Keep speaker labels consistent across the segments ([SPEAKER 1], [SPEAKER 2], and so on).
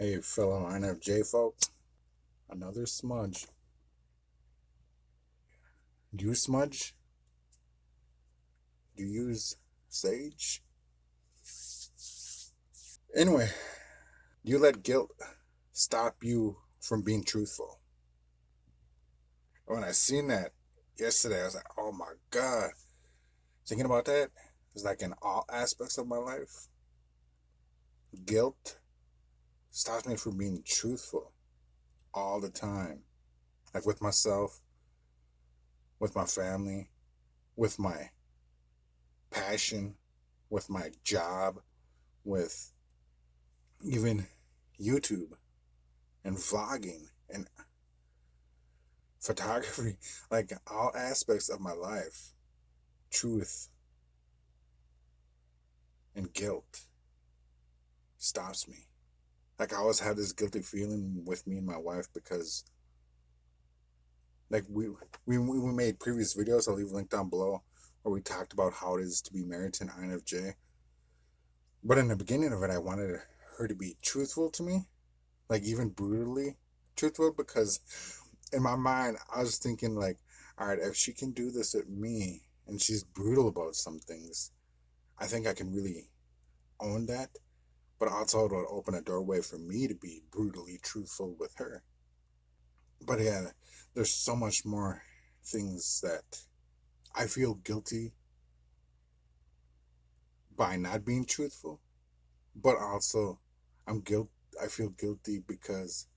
[SPEAKER 1] Hey, fellow INFJ folks, another smudge. Do you smudge? Do you use sage? Anyway, do you let guilt stop you from being truthful? When I seen that yesterday, I was like, oh my God. Thinking about that, it's like in all aspects of my life, guilt stops me from being truthful all the time. Like with myself, with my family, with my passion, with my job, with even YouTube and vlogging and photography, like all aspects of my life, truth and guilt stops me. Like I always have this guilty feeling with me and my wife because like we made previous videos. I'll leave a link down below where we talked about how it is to be married to an INFJ. But in the beginning of it, I wanted her to be truthful to me, like even brutally truthful, because in my mind I was thinking like, all right, if she can do this with me and she's brutal about some things, I think I can really own that. But also it would open a doorway for me to be brutally truthful with her. But yeah, there's so much more things that I feel guilty by not being truthful, but also I feel guilty because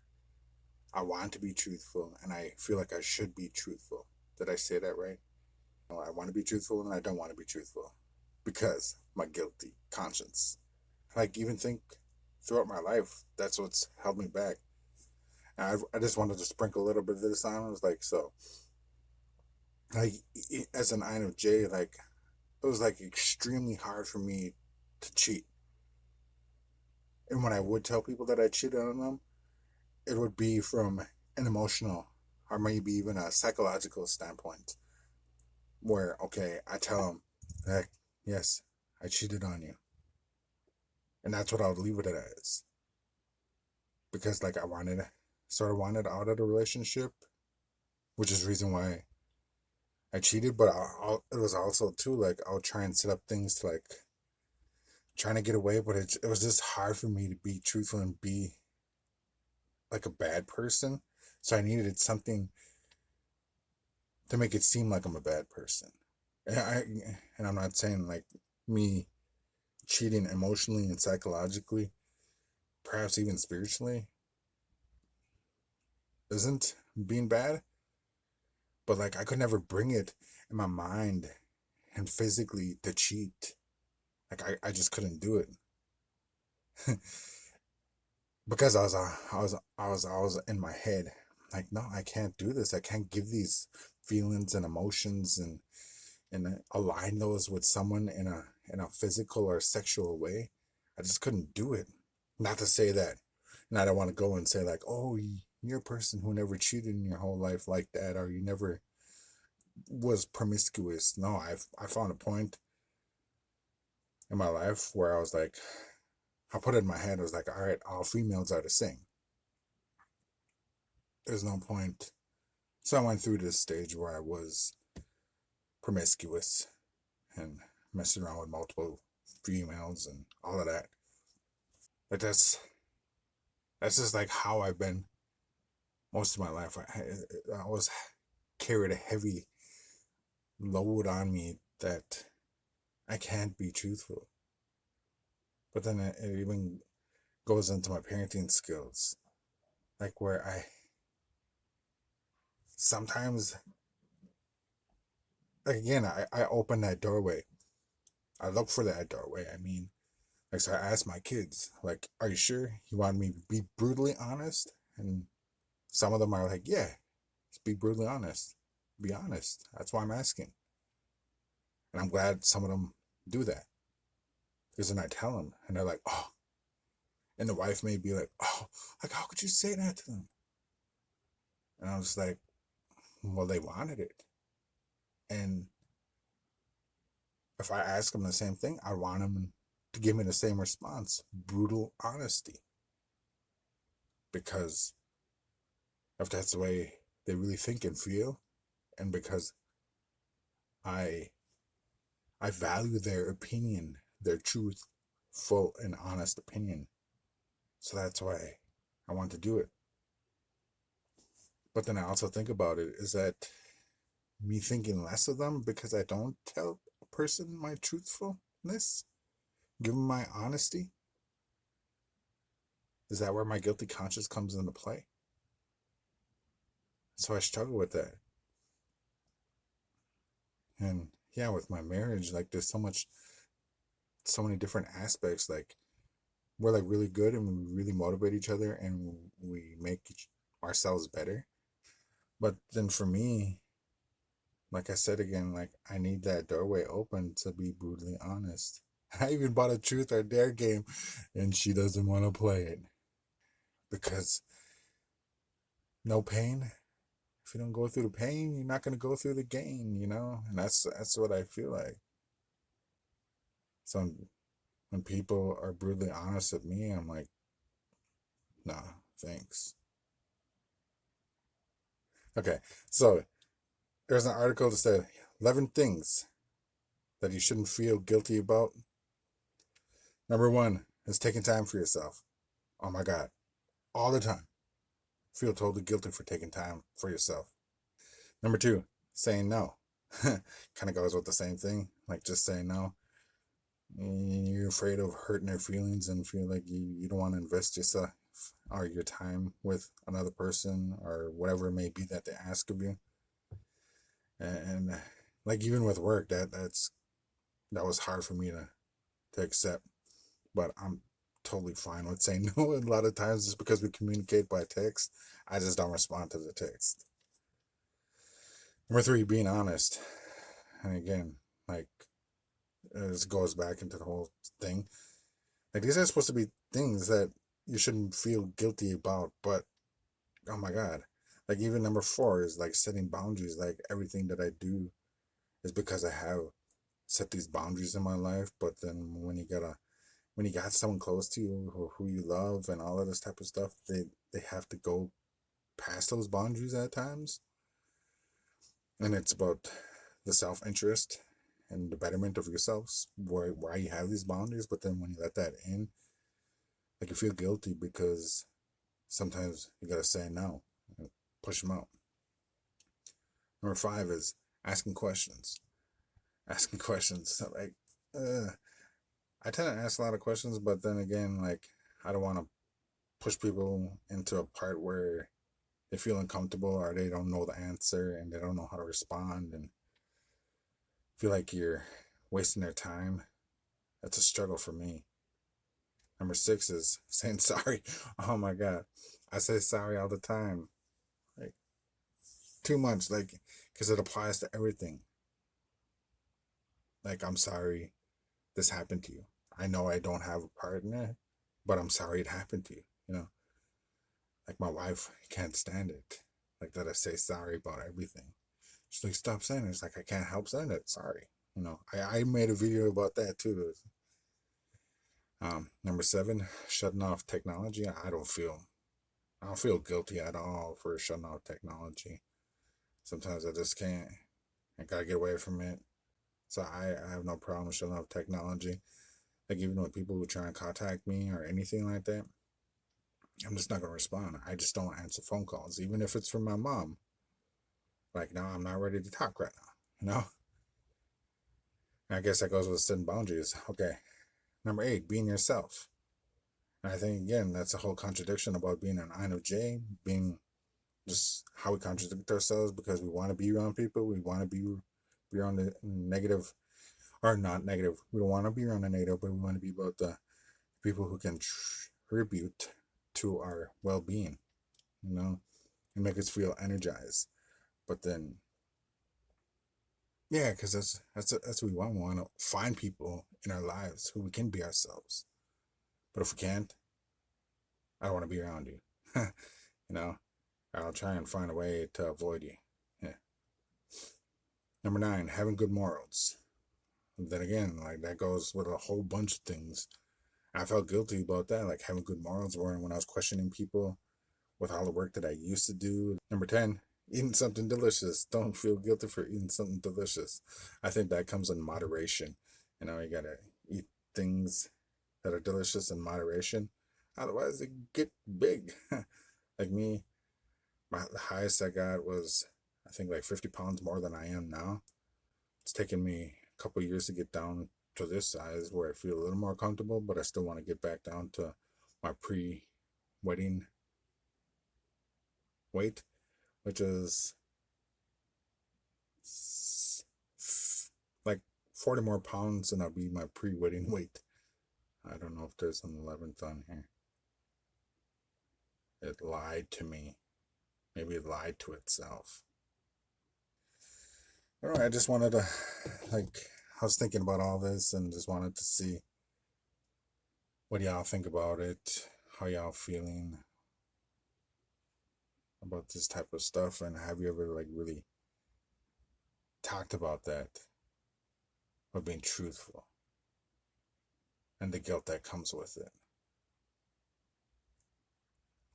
[SPEAKER 1] I want to be truthful and I feel like I should be truthful. Did I say that right? No, I want to be truthful and I don't want to be truthful because my guilty conscience. Like even think throughout my life, that's what's held me back. And I just wanted to sprinkle a little bit of this on. I was like, so, like, as an INFJ, like, it was like extremely hard for me to cheat. And when I would tell people that I cheated on them, it would be from an emotional or maybe even a psychological standpoint. Where, okay, I tell them, like, yes, I cheated on you. And that's what I would leave it as. Because, like, sort of wanted out of the relationship, which is the reason why I cheated. But it was also, too, like, I'll try and set up things to, like, trying to get away. But it was just hard for me to be truthful and be, like, a bad person. So I needed something to make it seem like I'm a bad person. And I'm not saying, like, me cheating emotionally and psychologically, perhaps even spiritually, isn't being bad. But like I could never bring it in my mind and physically to cheat. Like I just couldn't do it. Because I was in my head. Like, no, I can't do this. I can't give these feelings and emotions and align those with someone in a physical or sexual way. I just couldn't do it. Not to say that, and I don't want to go and say like, oh, you're a person who never cheated in your whole life like that, or you never was promiscuous. No, I found a point in my life where I was like, I put it in my head. I was like, all right, all females are the same. There's no point. So I went through this stage where I was promiscuous and messing around with multiple females and all of that. But that's just like how I've been most of my life. I always carried a heavy load on me that I can't be truthful. But then it even goes into my parenting skills, like where I sometimes, like again, I open that doorway. I look for that doorway. I mean, like, so I asked my kids, like, are you sure you want me to be brutally honest? And some of them are like, yeah, just be brutally honest. Be honest. That's why I'm asking. And I'm glad some of them do that. Because then I tell them, and they're like, oh. And the wife may be like, oh, like, how could you say that to them? And I was like, well, they wanted it. And if I ask them the same thing, I want them to give me the same response, brutal honesty. because if that's the way they really think and feel, and because I I value their opinion, their truthful and honest opinion. So that's why I want to do it. But then I also think about it, is that me thinking less of them because I don't tell a person my truthfulness, give them my honesty? Is that where my guilty conscience comes into play? So I struggle with that. And yeah, with my marriage, like there's so many different aspects. Like we're like really good and we really motivate each other and we make ourselves better. But then for me, like I said again, like I need that doorway open to be brutally honest. I even bought a truth or dare game and she doesn't want to play it because no pain. If you don't go through the pain, you're not gonna go through the gain, And that's what I feel like. So when people are brutally honest with me, I'm like, nah, thanks. Okay, so there's an article that said 11 things that you shouldn't feel guilty about. Number one is taking time for yourself. Oh my God, all the time. Feel totally guilty for taking time for yourself. Number two, saying no. Kind of goes with the same thing, like just saying no. You're afraid of hurting their feelings and feel like you don't want to invest yourself or your time with another person or whatever it may be that they ask of you. And like even with work, that was hard for me to accept. But I'm totally fine with saying no. A lot of times just because we communicate by text, I just don't respond to the text. Number three, being honest. And again, like this goes back into the whole thing. Like these are supposed to be things that you shouldn't feel guilty about, but oh my God. Like even number four is like setting boundaries. Like everything that I do is because I have set these boundaries in my life. But then when you got someone close to you who you love and all of this type of stuff, they have to go past those boundaries at times. And it's about the self-interest and the betterment of yourselves, why you have these boundaries. But then when you let that in, like you feel guilty because sometimes you gotta say no and push them out. Number five is asking questions. Asking questions. Like, I tend to ask a lot of questions, but then again, like, I don't want to push people into a part where they feel uncomfortable or they don't know the answer and they don't know how to respond and feel like you're wasting their time. That's a struggle for me. Number six is saying sorry. Oh my God. I say sorry all the time. Like, too much, like, because it applies to everything. Like, I'm sorry this happened to you. I know I don't have a partner, but I'm sorry it happened to you. Like, my wife can't stand it. Like, that I say sorry about everything. She's like, stop saying it. It's like, I can't help saying it. Sorry. I made a video about that too. Number seven, shutting off technology. I don't feel guilty at all for shutting off technology. Sometimes I just can't. I gotta get away from it. So I have no problem shutting off technology. Like even with people who try and contact me or anything like that, I'm just not gonna respond. I just don't answer phone calls, even if it's from my mom. Like, no, I'm not ready to talk right now. And I guess that goes with setting boundaries. Okay. Number eight, being yourself. And I think again that's a whole contradiction about being an INFJ, being just how we contradict ourselves because we want to be around people, we want to be around the negative or not negative. We don't want to be around the negative, but we want to be about the people who can contribute to our well-being, and make us feel energized. But then, yeah, because that's what we want. We want to find people in our lives who we can be ourselves. But if we can't, I don't want to be around you. I'll try and find a way to avoid you. Yeah. Number nine, having good morals. And then again, like that goes with a whole bunch of things. I felt guilty about that, like having good morals when I was questioning people. with all the work that I used to do. Number 10, eating something delicious. Don't feel guilty for eating something delicious. I think that comes in moderation. You gotta eat things that are delicious in moderation. Otherwise, they get big. Like me, the highest I got was, I think, like 50 pounds more than I am now. It's taken me a couple years to get down to this size where I feel a little more comfortable, but I still want to get back down to my pre-wedding weight, which is like 40 more pounds, and I'll be my pre-wedding weight. I don't know if there's an 11th on here. It lied to me. Maybe it lied to itself. All right, I just wanted to, I was thinking about all this and just wanted to see what y'all think about it, how y'all feeling about this type of stuff, and have you ever really talked about that, or being truthful and the guilt that comes with it?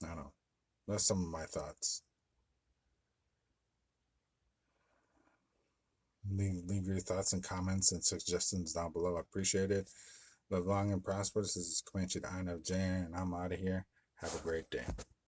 [SPEAKER 1] I don't know. That's some of my thoughts. Leave your thoughts and comments and suggestions down below. I appreciate it. Live long and prosperous. This is Comanche, the INFJ, and I'm out of here. Have a great day.